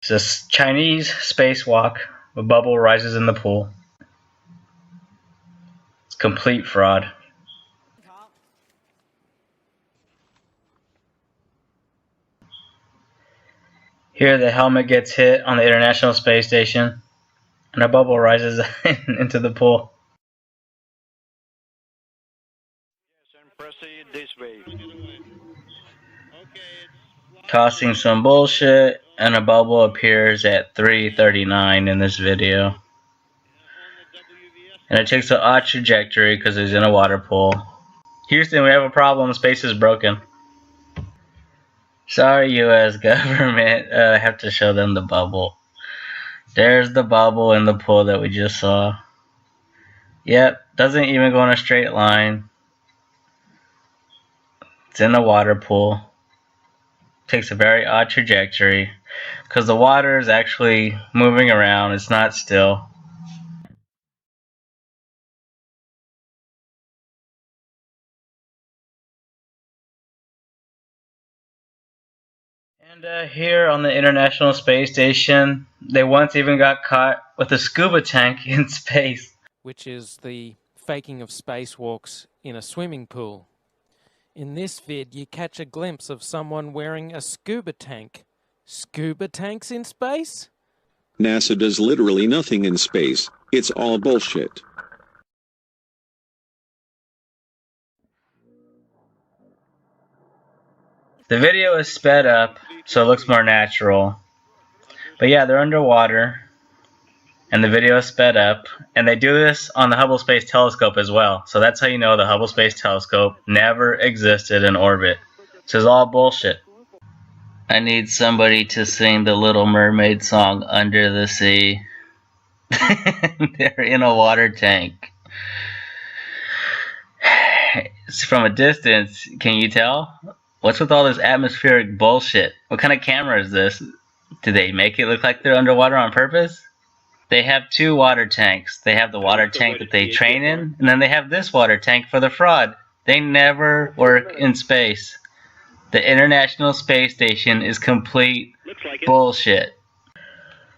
It's a Chinese spacewalk. A bubble rises in the pool. It's complete fraud. Here the helmet gets hit on the International Space Station and a bubble rises into the pool. Yes, and proceed this way. Tossing some bullshit, and a bubble appears at 3:39 in this video. And it takes an odd trajectory because it's in a water pool. Houston, we have a problem. Space is broken. Sorry, U.S. government. I have to show them the bubble. There's the bubble in the pool that we just saw. Yep, doesn't even go in a straight line. It's in a water pool. Takes a very odd trajectory because the water is actually moving around. It's not still. And here on the International Space Station, they once even got caught with a scuba tank in space. Which is the faking of spacewalks in a swimming pool. In this vid, you catch a glimpse of someone wearing a scuba tank. Scuba tanks in space? NASA does literally nothing in space. It's all bullshit. The video is sped up, so it looks more natural. But yeah, they're underwater, and the video is sped up, and they do this on the Hubble Space Telescope as well. So that's how you know the Hubble Space Telescope never existed in orbit. This is all bullshit. I need somebody to sing the Little Mermaid song, Under the Sea. They're in a water tank. From a distance, can you tell? What's with all this atmospheric bullshit? What kind of camera is this? Do they make it look like they're underwater on purpose? They have two water tanks. They have the water tank that they train in, and then they have this water tank for the fraud. They never work in space. The International Space Station is complete bullshit.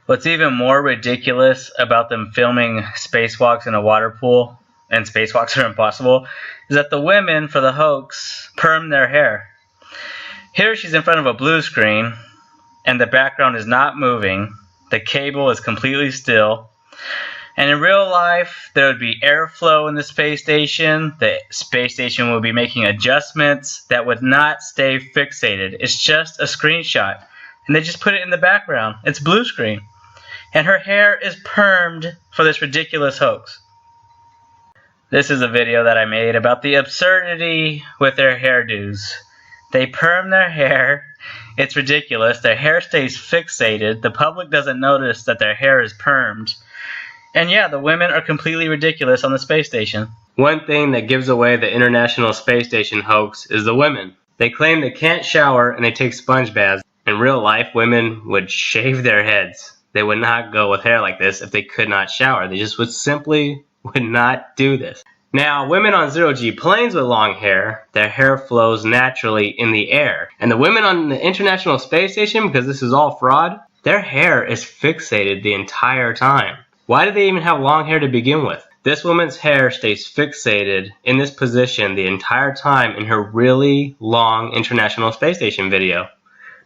What's even more ridiculous about them filming spacewalks in a water pool, and spacewalks are impossible, is that the women for the hoax perm their hair. Here she's in front of a blue screen, and the background is not moving. The cable is completely still. And in real life, there would be airflow in the space station. The space station would be making adjustments that would not stay fixated. It's just a screenshot. And they just put it in the background. It's blue screen. And her hair is permed for this ridiculous hoax. This is a video that I made about the absurdity with their hairdos. They perm their hair. It's ridiculous. Their hair stays fixated. The public doesn't notice that their hair is permed. And yeah, the women are completely ridiculous on the space station. One thing that gives away the International Space Station hoax is the women. They claim they can't shower and they take sponge baths. In real life, women would shave their heads. They would not go with hair like this if they could not shower. They just would not do this. Now, women on zero-G planes with long hair, their hair flows naturally in the air. And the women on the International Space Station, because this is all fraud, their hair is fixated the entire time. Why do they even have long hair to begin with? This woman's hair stays fixated in this position the entire time in her really long International Space Station video.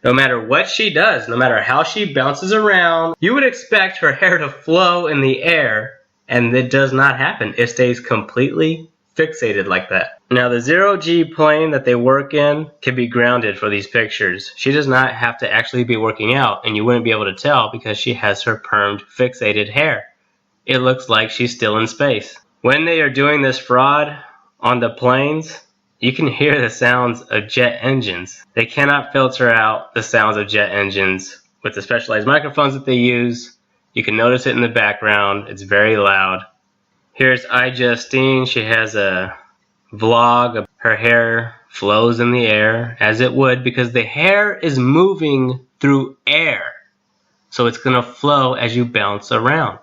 No matter what she does, no matter how she bounces around, you would expect her hair to flow in the air. And it does not happen. It stays completely fixated like that. Now the zero-G plane that they work in can be grounded for these pictures. She does not have to actually be working out, and you wouldn't be able to tell because she has her permed fixated hair. It looks like she's still in space. When they are doing this fraud on the planes, you can hear the sounds of jet engines. They cannot filter out the sounds of jet engines with the specialized microphones that they use. You can notice it in the background. It's very loud. Here's iJustine. She has a vlog of her hair flows in the air, as it would, because the hair is moving through air. So it's going to flow as you bounce around.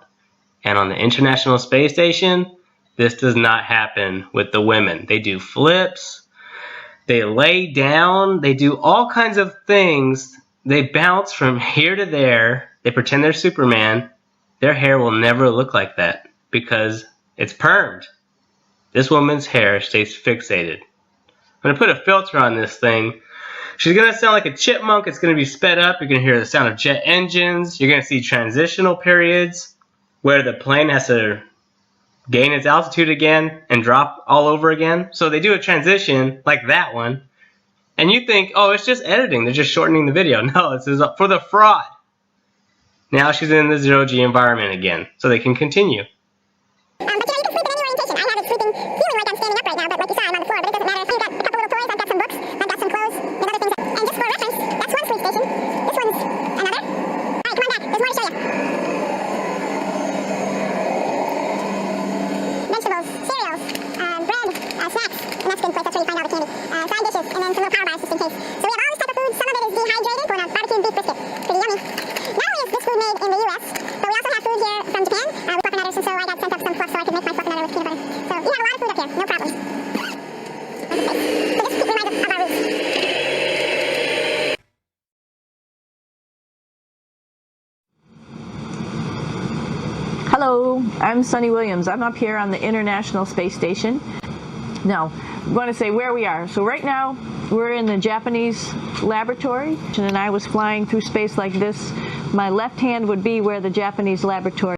And on the International Space Station, this does not happen with the women. They do flips. They lay down. They do all kinds of things They bounce from here to there. They pretend they're Superman. Their hair will never look like that because it's permed. This woman's hair stays fixated. I'm going to put a filter on this thing. She's going to sound like a chipmunk. It's going to be sped up. You're going to hear the sound of jet engines. You're going to see transitional periods where the plane has to gain its altitude again and drop all over again. So they do a transition like that one. And you think, oh, it's just editing. They're just shortening the video. No, this is for the fraud. Now she's in the zero-G environment again. So they can continue. But you can sleep in any orientation. I have it sleeping, feeling like I'm standing up right now, but like you saw, I'm on the floor. But it doesn't matter. I've got a couple little toys, I've got some books, I've got some clothes, and other things. And just for reference, that's one sleep station. This one's another. Alright, come on back. There's more to show you. Vegetables, cereals, bread, snacks, and that's a good place. That's where you find all the candy. Side dishes, and then some little power bars just in case. So we have all this type of food. Some of it is dehydrated for a barbecued beef brisket. Pretty yummy. Not only is this food made in the U.S., but we also have food here from Japan with fluffernutters, and so I got sent up some fluff so I could make my fluffernutter with peanut butter. So you have a lot of food up here, no problem. So just keep reminded of our roots. Hello, I'm Sunny Williams. I'm up here on the International Space Station. Now, I'm going to say where we are. So right now, we're in the Japanese laboratory, and I was flying through space like this. My left hand would be where the Japanese laboratory.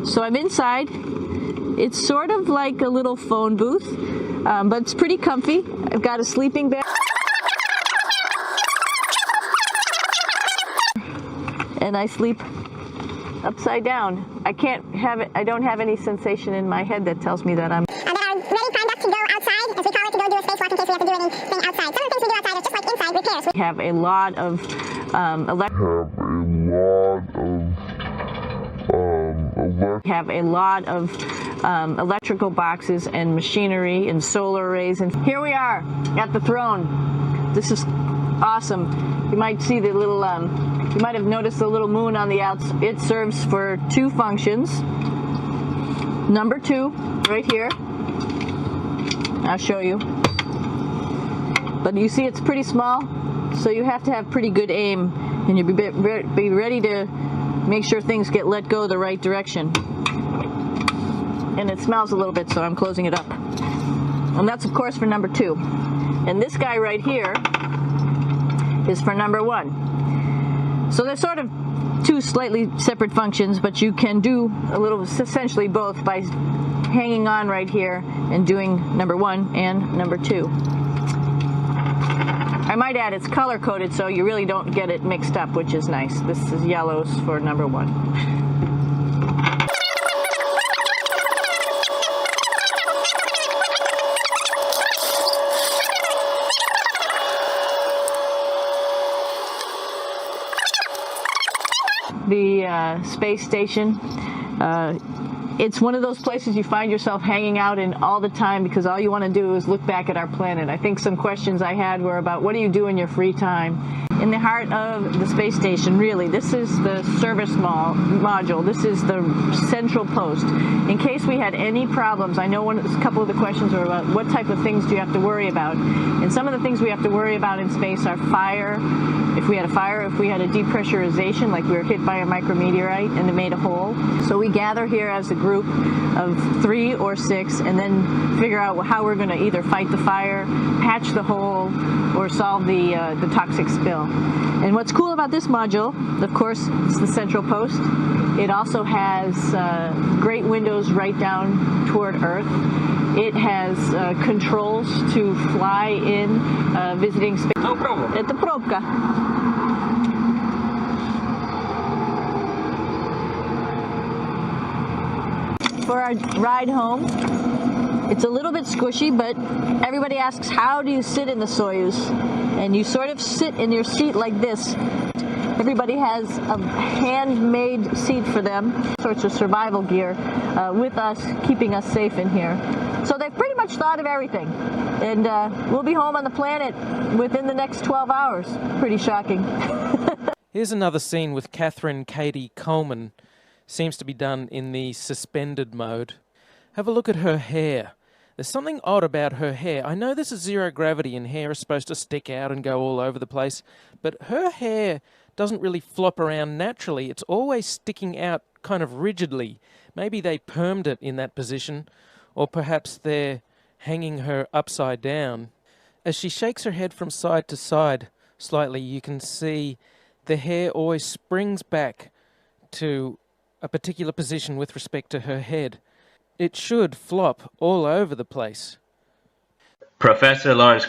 So I'm inside. It's sort of like a little phone booth, but it's pretty comfy. I've got a sleeping bag. And I sleep upside down. I don't have any sensation in my head that tells me that I'm... That are ready, primed up to go outside, as we call it, to go do a spacewalk in case we have to do anything outside. Some of the things we do outside are just like inside repairs. We have a lot of electrical boxes and machinery and solar arrays. And here we are at the throne. This is awesome. You might see the little, you might have noticed the little moon on the outs. It serves for two functions. Number 2, right here. I'll show you. But you see it's pretty small, so you have to have pretty good aim, and you'll be ready to make sure things get let go the right direction. And it smells a little bit, so I'm closing it up. And that's, of course, for number 2. And this guy right here is for number 1. So they're sort of two slightly separate functions, but you can do a little, essentially both, by hanging on right here and doing number 1 and number 2. I might add it's color-coded, so you really don't get it mixed up, which is nice. This is yellows for number 1. The space station, it's one of those places you find yourself hanging out in all the time because all you want to do is look back at our planet. I think some questions I had were about what do you do in your free time? In the heart of the space station, really, this is the service module. This is the central post. In case we had any problems, I know a couple of the questions were about what type of things do you have to worry about. And some of the things we have to worry about in space are fire. If we had a fire, if we had a depressurization, like we were hit by a micrometeorite and it made a hole. So we gather here as a group of 3 or 6 and then figure out how we're going to either fight the fire, patch the hole, or solve the toxic spill. And what's cool about this module, of course, it's the central post. It also has great windows right down toward Earth. It has controls to fly in, visiting space. Это пробка. For our ride home, it's a little bit squishy, but everybody asks, how do you sit in the Soyuz? And you sort of sit in your seat like this. Everybody has a handmade seat for them, sorts of survival gear with us, keeping us safe in here. So they've pretty much thought of everything. And we'll be home on the planet within the next 12 hours. Pretty shocking. Here's another scene with Catherine Katie Coleman. Seems to be done in the suspended mode. Have a look at her hair. There's something odd about her hair. I know this is zero gravity and hair is supposed to stick out and go all over the place, but her hair doesn't really flop around naturally. It's always sticking out kind of rigidly. Maybe they permed it in that position, or perhaps they're hanging her upside down. As she shakes her head from side to side slightly, you can see the hair always springs back to a particular position with respect to her head. It should flop all over the place. Professor Lawrence